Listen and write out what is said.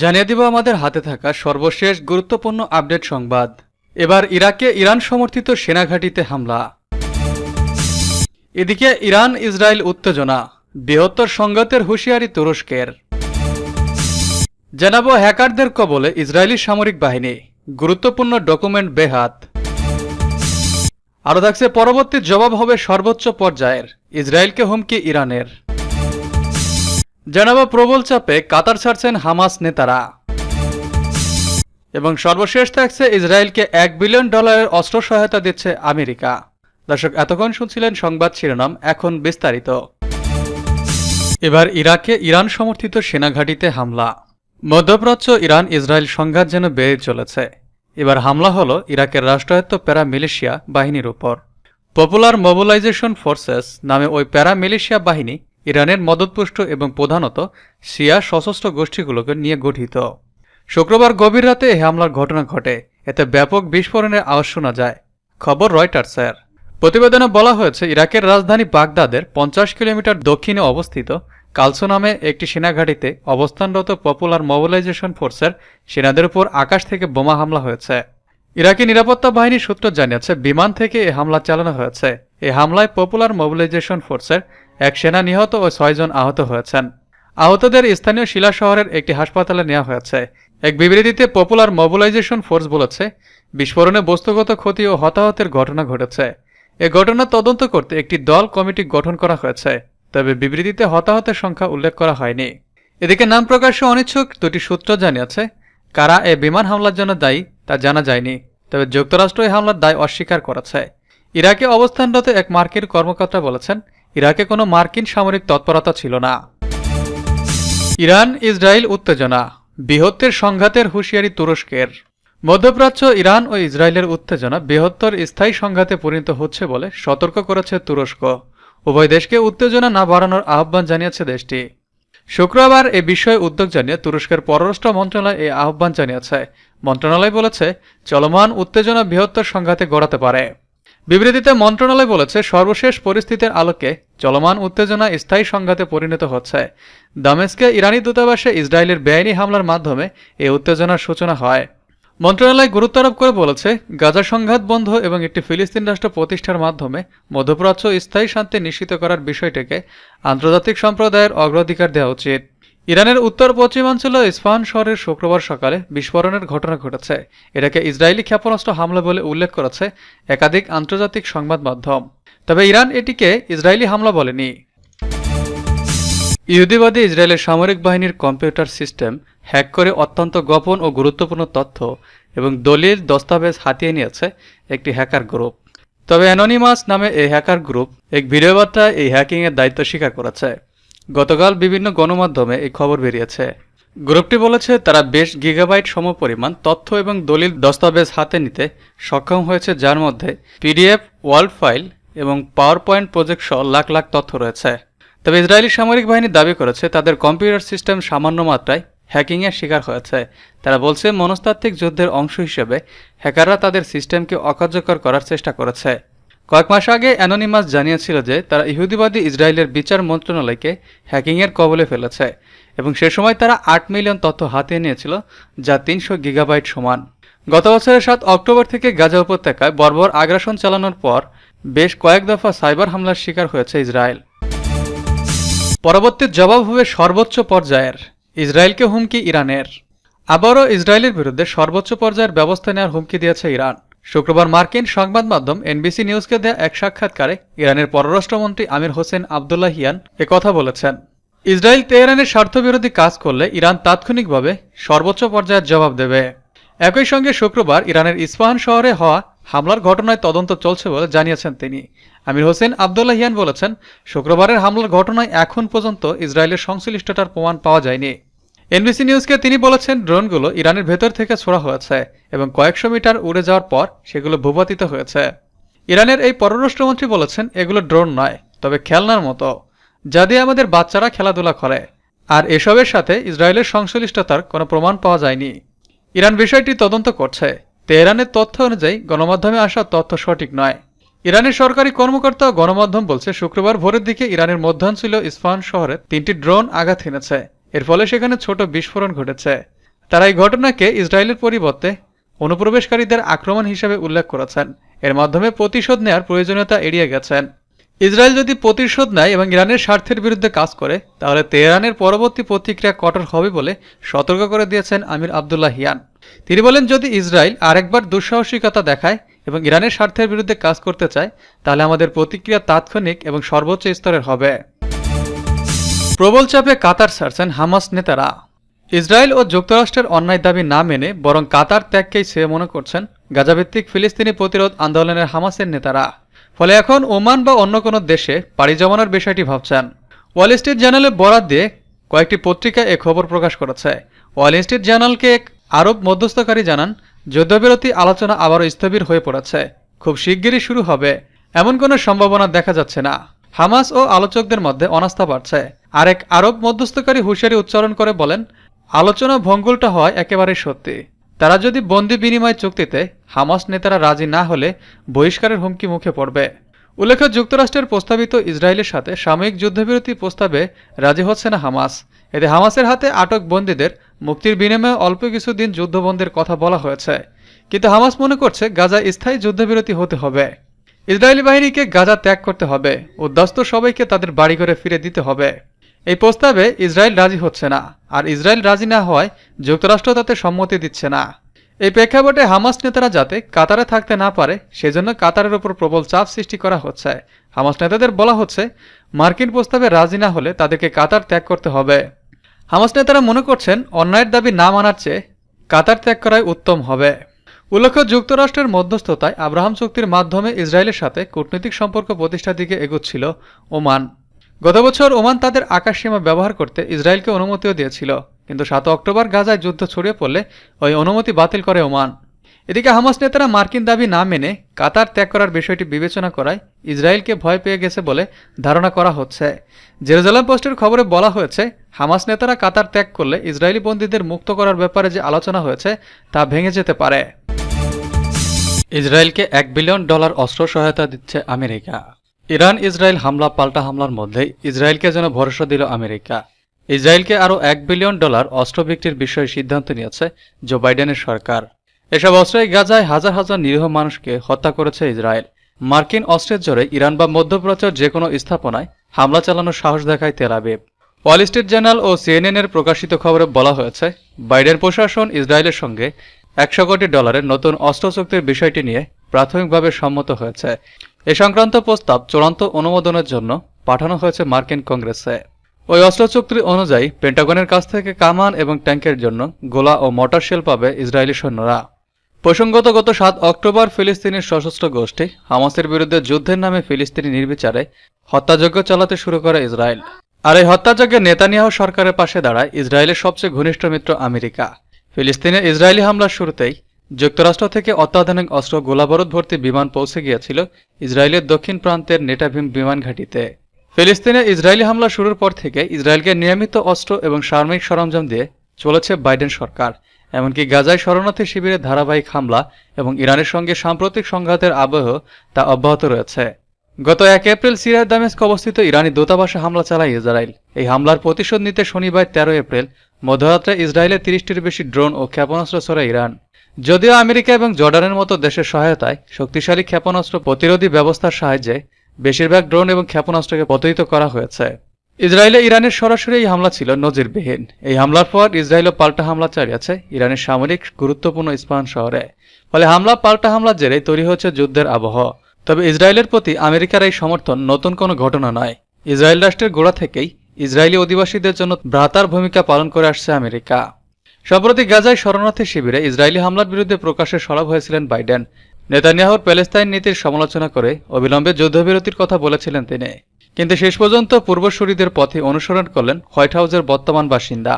জানিয়ে দিব আমাদের হাতে থাকা সর্বশেষ গুরুত্বপূর্ণ আপডেট সংবাদ। এবার ইরাকে ইরান সমর্থিত সেনাঘাঁটিতে হামলা। এদিকে ইরান ইসরায়েল উত্তেজনা, বৃহত্তর সংঘাতের হুঁশিয়ারি তুরস্কের। জানাবো হ্যাকারদের কবলে ইসরায়েলি সামরিক বাহিনী, গুরুত্বপূর্ণ ডকুমেন্ট বেহাত। আরও থাকছে পরবর্তী জবাব হবে সর্বোচ্চ পর্যায়ের, ইসরায়েলকে হুমকি ইরানের। জানাবো প্রবল চাপে কাতার ছাড়ছেন হামাস নেতারা। এবং সর্বশেষ থাকছে ইসরায়েলকে $1 বিলিয়ন অস্ত্র সহায়তা দিচ্ছে আমেরিকা। দর্শক, এতক্ষণ শুনছিলেন সংবাদ শিরোনাম, এখন বিস্তারিত। এবার ইরাকে ইরান সমর্থিত সেনাঘাঁটিতে হামলা। মধ্যপ্রাচ্য ইরান ইসরায়েল সংঘাত যেন বেড়ে চলেছে। এবার হামলা হলো ইরাকের রাষ্ট্রায়ত্ত প্যারামিলিশিয়া বাহিনীর উপর। পপুলার মোবিলাইজেশন ফোর্সেস নামে ওই প্যারামিলিশিয়া বাহিনী ইরানের মদতপুষ্ট এবং প্রধানত শিয়া সশস্ত্র গোষ্ঠীগুলোকে নিয়ে গঠিত। শুক্রবার গভীর রাতে এই হামলার ঘটনা ঘটে, এতে ব্যাপক বিস্ফোরণের আওয়াজ শোনা যায়। খবর রয়টার্সের। প্রতিবেদনে বলা হয়েছে ইরাকের রাজধানী বাগদাদের 50 কিলোমিটার দক্ষিণে অবস্থিত কালসো নামে একটি সেনাঘাঁটিতে অবস্থানরত পপুলার মোবিলাইজেশন ফোর্সের সেনাদের উপর আকাশ থেকে বোমা হামলা হয়েছে। ইরাকি নিরাপত্তা বাহিনীর সূত্র জানিয়েছে বিমান থেকে এই হামলা চালানো হয়েছে। এই হামলায় পপুলার মোবিলাইজেশন ফোর্সের এক সেনা নিহত ও 6 জন আহত হয়েছেন। আহতদের স্থানীয় শিলা শহরের একটি হাসপাতালে নেওয়া হয়েছে। এক বিবৃতিতে পপুলার মোবিলাইজেশন ফোর্স বলেছে, বিস্ফোরণে বস্তুগত ক্ষতি ও হতাহতের ঘটনা ঘটেছে। এ ঘটনা তদন্ত করতে একটি দল কমিটি গঠন করা হয়েছে, তবে বিবৃতিতে হতাহতের সংখ্যা উল্লেখ করা হয়নি। এদিকে নাম প্রকাশে অনিচ্ছুক দুটি সূত্র জানিয়েছে, কারা এ বিমান হামলার জন্য দায়ী তা জানা যায়নি, তবে যুক্তরাষ্ট্র এই হামলার দায় অস্বীকার করেছে। ইরাকে অবস্থানরত এক মার্কিন কর্মকর্তা বলেছেন, ইরাকে কোনো মার্কিন সামরিক তৎপরতা ছিল না। ইরান ইসরায়েল উত্তেজনা, বৃহত্তর সংঘাতের হুঁশিয়ারি তুরস্কের। মধ্যপ্রাচ্য ইরান ও ইসরায়েলের উত্তেজনা বৃহত্তর স্থায়ী সংঘাতে পরিণত হচ্ছে বলে সতর্ক করেছে তুরস্ক। উভয় দেশকে উত্তেজনা না বাড়ানোর আহ্বান জানিয়েছে দেশটি। শুক্রবার এ বিষয়ে উদ্যোগ জানিয়ে তুরস্কের পররাষ্ট্র মন্ত্রণালয় এই আহ্বান জানিয়েছে। মন্ত্রণালয় বলেছে, চলমান উত্তেজনা বৃহত্তর সংঘাতে গড়াতে পারে। বিবৃতিতে মন্ত্রণালয় বলেছে, সর্বশেষ পরিস্থিতির আলোকে চলমান উত্তেজনা স্থায়ী সংঘাতে পরিণত হচ্ছে। দামেস্কে ইরানি দূতাবাসে ইসরায়েলের বেআইনি হামলার মাধ্যমে এই উত্তেজনার সূচনা হয়। মন্ত্রণালয় গুরুত্ব আরোপ করে বলেছে, গাজা সংঘাত বন্ধ এবং একটি ফিলিস্তিন রাষ্ট্র প্রতিষ্ঠার মাধ্যমে মধ্যপ্রাচ্য স্থায়ী শান্তি নিশ্চিত করার বিষয়টিকে আন্তর্জাতিক সম্প্রদায়ের অগ্রাধিকার দেওয়া উচিত। ইরানের উত্তর পশ্চিমাঞ্চল ইস্পাহান শহরের শুক্রবার সকালে বিস্ফোরণের ঘটনা ঘটেছে। এটাকে ইসরায়েলি ক্ষেপণাস্ত্র হামলা বলে উল্লেখ করেছে একাধিক আন্তর্জাতিক সংবাদ মাধ্যম, তবে ইরান এটিকে ইসরায়েলি হামলা বলেনি। ইহুদিবাদী ইসরায়েলের সামরিক বাহিনীর কম্পিউটার সিস্টেম হ্যাক করে অত্যন্ত গোপন ও গুরুত্বপূর্ণ তথ্য এবং দলিল দস্তাবেজ হাতিয়ে নিয়েছে একটি হ্যাকার গ্রুপ। তবে অ্যানোনিমাস নামে এই হ্যাকার গ্রুপ এক ভিডিও বার্তায় এই হ্যাকিংয়ের দায়িত্ব স্বীকার করেছে। গতকাল বিভিন্ন গণমাধ্যমে এই খবর বেরিয়েছে। গ্রুপটি বলেছে, তারা বেশ গিগাবাইট সমপরিমাণ তথ্য এবং দলিল দস্তাবেজ হাতে নিতে সক্ষম হয়েছে, যার মধ্যে পিডিএফ, ওয়ার্ড ফাইল এবং পাওয়ার পয়েন্ট প্রজেক্ট সহ লাখ লাখ তথ্য রয়েছে। তবে ইসরায়েলি সামরিক বাহিনী দাবি করেছে, তাদের কম্পিউটার সিস্টেম সামান্য মাত্রায় হ্যাকিংয়ের শিকার হয়েছে। তারা বলছে, মনস্তাত্ত্বিক যুদ্ধের অংশ হিসেবে হ্যাকাররা তাদের সিস্টেমকে অকার্যকর করার চেষ্টা করেছে। কয়েক মাস আগে অ্যানোনিমাস জানিয়েছিল যে তারা ইহুদিবাদী ইসরায়েলের বিচার মন্ত্রণালয়কে হ্যাকিংয়ের কবলে ফেলেছে এবং সে সময় তারা 8 মিলিয়ন তথ্য হাতিয়ে নিয়েছিল, যা 300 গিগাবাইট সমান। গত বছরের 7 অক্টোবর থেকে গাজা উপত্যকায় বর্বর আগ্রাসন চালানোর পর বেশ কয়েক দফা সাইবার হামলার শিকার হয়েছে ইসরায়েল। পরবর্তী জবাব হবে সর্বোচ্চ পর্যায়ের, ইসরায়েলকে হুমকি ইরানের। আবারও ইসরায়েলের বিরুদ্ধে সর্বোচ্চ পর্যায়ের ব্যবস্থা নেওয়ার হুমকি দিয়েছে ইরান। শুক্রবার মার্কিন সংবাদ মাধ্যম এনবিসি নিউজকে দেয়া এক সাক্ষাৎকারে ইরানের পররাষ্ট্রমন্ত্রী আমির হোসেন আবদুল্লাহিয়ান কথা বলেছেন। ইসরায়েল তেহরানের স্বার্থবিরোধী কাজ করলে ইরান তাৎক্ষণিকভাবে সর্বোচ্চ পর্যায়ের জবাব দেবে। একই সঙ্গে শুক্রবার ইরানের ইস্পাহান শহরে হওয়া হামলার ঘটনায় তদন্ত চলছে বলে জানিয়েছেন তিনি। আমির হোসেন আবদুল্লাহিয়ান বলেছেন, শুক্রবারের হামলার ঘটনায় এখন পর্যন্ত ইসরায়েলের সংশ্লিষ্টতার প্রমাণ পাওয়া যায়নি। এনবিসি নিউজকে তিনি বলেছেন, ড্রোনগুলো ইরানের ভেতর থেকে ছোড়া হয়েছে এবং কয়েকশো মিটার উড়ে যাওয়ার পর সেগুলো ভূপাতিত হয়েছে। ইরানের এই পররাষ্ট্রমন্ত্রী বলেছেন, এগুলো ড্রোন নয়, তবে খেলনার মতো, যা দিয়ে আমাদের বাচ্চারা খেলাধুলা করে, আর এসবের সাথে ইসরায়েলের সংশ্লিষ্টতার কোনো প্রমাণ পাওয়া যায়নি। ইরান বিষয়টি তদন্ত করছে। তেহরানের তথ্য অনুযায়ী গণমাধ্যমে আসা তথ্য সঠিক নয়। ইরানের সরকারি কর্মকর্তা ও গণমাধ্যম বলছে, শুক্রবার ভোরের দিকে ইরানের মধ্যাঞ্চলীয় ইস্পাহান শহরে 3টি ড্রোন আঘাত হেনেছে। এর ফলে সেখানে ছোট বিস্ফোরণ ঘটেছে। তারা এই ঘটনাকে ইসরায়েলের পরিবর্তে অনুপ্রবেশকারীদের আক্রমণ হিসেবে উল্লেখ করেছেন। এর মাধ্যমে প্রতিশোধ নেওয়ার প্রয়োজনীয়তা এড়িয়ে গেছেন। ইসরায়েল যদি প্রতিশোধ নেয় এবং ইরানের স্বার্থের বিরুদ্ধে কাজ করে, তাহলে তেহরানের পরবর্তী প্রতিক্রিয়া কঠোর হবে বলে সতর্ক করে দিয়েছেন আমির আবদুল্লাহিয়ান। তিনি বলেন, যদি ইসরায়েল আরেকবার দুঃসাহসিকতা দেখায় এবং ইরানের স্বার্থের বিরুদ্ধে কাজ করতে চায়, তাহলে আমাদের প্রতিক্রিয়া তাৎক্ষণিক এবং সর্বোচ্চ স্তরের হবে। প্রবল চাপে কাতার ছাড়ছেন হামাস নেতারা। ইসরায়েল ও যুক্তরাষ্ট্রের অন্যায় দাবি না মেনে বরং কাতার ত্যাগকেই শ্রেয় মনে করছেন গাজাভিত্তিক ফিলিস্তিনি প্রতিরোধ আন্দোলনের হামাসের নেতারা। ফলে এখন ওমান বা অন্য কোনো দেশে পাড়ি জমানোর বিষয়টি ভাবছেন। ওয়াল স্ট্রিট জার্নালে বরাত দিয়ে কয়েকটি পত্রিকা এ খবর প্রকাশ করেছে। ওয়াল স্ট্রিট জার্নালকে এক আরব মধ্যস্থকারী জানান, যুদ্ধবিরতি আলোচনা আবারও স্থবির হয়ে পড়েছে, খুব শিগগিরই শুরু হবে এমন কোনো সম্ভাবনা দেখা যাচ্ছে না। হামাস ও আলোচকদের মধ্যে অনাস্থা বাড়ছে। আরেক আরব মধ্যস্থকারী হুঁশিয়ারি উচ্চারণ করে বলেন, আলোচনা ভঙ্গুলটা হয় একেবারেই সত্যি। তারা যদি বন্দি বিনিময় চুক্তিতে হামাস নেতারা রাজি না হলে বহিষ্কারের হুমকি মুখে পড়বে। উল্লেখ্য, যুক্তরাষ্ট্রের প্রস্তাবিত ইসরায়েলের সাথে সাময়িক যুদ্ধবিরতি প্রস্তাবে রাজি হচ্ছে না হামাস। এতে হামাসের হাতে আটক বন্দীদের মুক্তির বিনিময়ে অল্প কিছুদিন যুদ্ধবন্দির কথা বলা হয়েছে। কিন্তু হামাস মনে করছে গাজায় স্থায়ী যুদ্ধবিরতি হতে হবে। ইসরায়েলি বাহিনীকে গাজা ত্যাগ করতে হবে, উদ্বাস্তু সবাইকে তাদের বাড়িঘরে ফিরে দিতে হবে। এই প্রস্তাবে ইসরায়েল রাজি হচ্ছে না, আর ইসরায়েল রাজি না হওয়ায় যুক্তরাষ্ট্র তাতে সম্মতি দিচ্ছে না। এই প্রেক্ষাপটে হামাস নেতারা যাতে কাতারে থাকতে না পারে, সেজন্য কাতারের উপর প্রবল চাপ সৃষ্টি করা হচ্ছে। হামাস নেতাদের বলা হচ্ছে, মার্কিন প্রস্তাবে রাজি না হলে তাদেরকে কাতার ত্যাগ করতে হবে। হামাস নেতারা মনে করছেন, অন্যায়ের দাবি না মানার চেয়ে কাতার ত্যাগ করাই উত্তম হবে। উল্লেখ্য, যুক্তরাষ্ট্রের মধ্যস্থতায় আব্রাহাম চুক্তির মাধ্যমে ইসরায়েলের সাথে কূটনৈতিক সম্পর্ক প্রতিষ্ঠার দিকে এগোচ্ছিল ওমান। গত বছর ওমান তাদের আকাশসীমা ব্যবহার করতে ইসরায়েলকে অনুমতিও দিয়েছিল, কিন্তু 7 অক্টোবর গাজায় যুদ্ধ ছড়িয়ে পড়লে ওই অনুমতি বাতিল করে ওমান। এদিকে হামাস নেতারা মার্কিন দাবি না মেনে কাতার ত্যাগ করার বিষয়টি বিবেচনা করায় ইসরায়েলকে ভয় পেয়ে গেছে বলে ধারণা করা হচ্ছে। জেরুজালেম পোস্টের খবরে বলা হয়েছে, হামাস নেতারা কাতার ত্যাগ করলে ইসরায়েলি বন্দীদের মুক্ত করার ব্যাপারে যে আলোচনা হয়েছে তা ভেঙে যেতে পারে। ইসরায়েলকে $1 বিলিয়ন অস্ত্র সহায়তা দিচ্ছে আমেরিকা। ইরান ইসরায়েল হামলা পাল্টা হামলার মধ্যেই ইসরায়েলকে যেন ভরসা দিল আমেরিকা। ইসরায়েলকে আরও $1 বিলিয়ন অস্ত্র বিক্রির বিষয়ে সিদ্ধান্ত নিয়েছে জো বাইডেনের সরকার। এসব অস্ত্রই গাজায় হাজার হাজার নিরীহ মানুষকে হত্যা করেছে ইসরায়েল। মার্কিন অস্ত্রের জোরে ইরান বা মধ্যপ্রাচ্যের যে কোনো স্থাপনায় হামলা চালানোর সাহস দেখায় Tel Aviv. Wall Street Journal ও সিএনএনের প্রকাশিত খবরে বলা হয়েছে, বাইডেন প্রশাসন ইসরায়েলের সঙ্গে $100 কোটি নতুন অস্ত্র চুক্তির বিষয়টি নিয়ে প্রাথমিকভাবে সম্মত হয়েছে। এ সংক্রান্ত প্রস্তাব চূড়ান্ত অনুমোদনের জন্য পাঠানো হয়েছে মার্কিন কংগ্রেসে। ওই অস্ত্র চুক্তি অনুযায়ী পেন্টাগনের কাছ থেকে কামান এবং ট্যাঙ্কের জন্য গোলা ও মর্টার শেল পাবে ইসরায়েলি সৈন্যরা। প্রসঙ্গত, গত 7 অক্টোবর ফিলিস্তিনের সশস্ত্র গোষ্ঠী হামাসের বিরুদ্ধে যুদ্ধের নামে ফিলিস্তিনি নির্বিচারে হত্যাযজ্ঞ চালাতে শুরু করে ইসরায়েল। আর এই হত্যাযজ্ঞে নেতানিয়াহু সরকারের পাশে দাঁড়ায় ইসরায়েলের সবচেয়ে ঘনিষ্ঠ মিত্র আমেরিকা। ফিলিস্তিনে ইসরায়েলি হামলার শুরুতেই যুক্তরাষ্ট্র থেকে অত্যাধুনিক অস্ত্র গোলাবারুদ ভর্তি বিমান পৌঁছে গিয়েছিল ইসরায়েলের দক্ষিণ প্রান্তের নেটাভিম বিমান ঘাঁটিতে। ফিলিস্তিনে ইসরায়েলি হামলা শুরুর পর থেকে ইসরায়েলকে নিয়মিত অস্ত্র এবং সামরিক সরঞ্জাম দিয়ে চলেছে বাইডেন সরকার। এমনকি গাজায় শরণার্থী শিবিরের ধারাবাহিক হামলা এবং ইরানের সঙ্গে সাম্প্রতিক সংঘাতের আবহ তা অব্যাহত রয়েছে। গত 1 এপ্রিল সিরিয়ার দামেস্ক অবস্থিত ইরানি দূতাবাসে হামলা চালায় ইসরায়েল। এই হামলার প্রতিশোধ নিতে শনিবার 13 এপ্রিল মধ্যরাত্রে ইসরায়েলে 30টির বেশি ড্রোন ও ক্ষেপণাস্ত্র ছড়ায় ইরান। যদিও আমেরিকা এবং জর্ডানের মতো দেশের সহায়তায় শক্তিশালী ক্ষেপণাস্ত্র প্রতিরোধী ব্যবস্থার সাহায্যে বেশিরভাগ ড্রোন এবং ক্ষেপণাস্ত্রকে পতিত করা হয়েছে। ইসরায়েলে ইরানের সরাসরি এই হামলা ছিল নজিরবিহীন। এই হামলার পর ইসরায়েলও পাল্টা হামলা চালিয়েছে ইরানের সামরিক গুরুত্বপূর্ণ ইস্পাহান শহরে। ফলে হামলা পাল্টা হামলার জেরে তৈরি হচ্ছে যুদ্ধের আবহ। তবে ইসরায়েলের প্রতি আমেরিকার এই সমর্থন নতুন কোনো ঘটনা নয়। ইসরায়েল রাষ্ট্রের গোড়া থেকেই ইসরায়েলি অধিবাসীদের জন্য ভ্রাতার ভূমিকা পালন করে আসছে আমেরিকা। সম্প্রতি গাজায় শরণার্থী শিবিরে ইসরায়েলি হামলার বিরুদ্ধে প্রকাশ্যে সরব হয়েছিলেন বাইডেন। নেতানিয়াহুর প্যালেস্তাইন নীতির সমালোচনা করে অবিলম্বে যুদ্ধবিরতির কথা বলেছিলেন তিনি। কিন্তু শেষ পর্যন্ত পূর্বসূরীদের পথে অনুসরণ করলেন হোয়াইট হাউসের বর্তমান বাসিন্দা।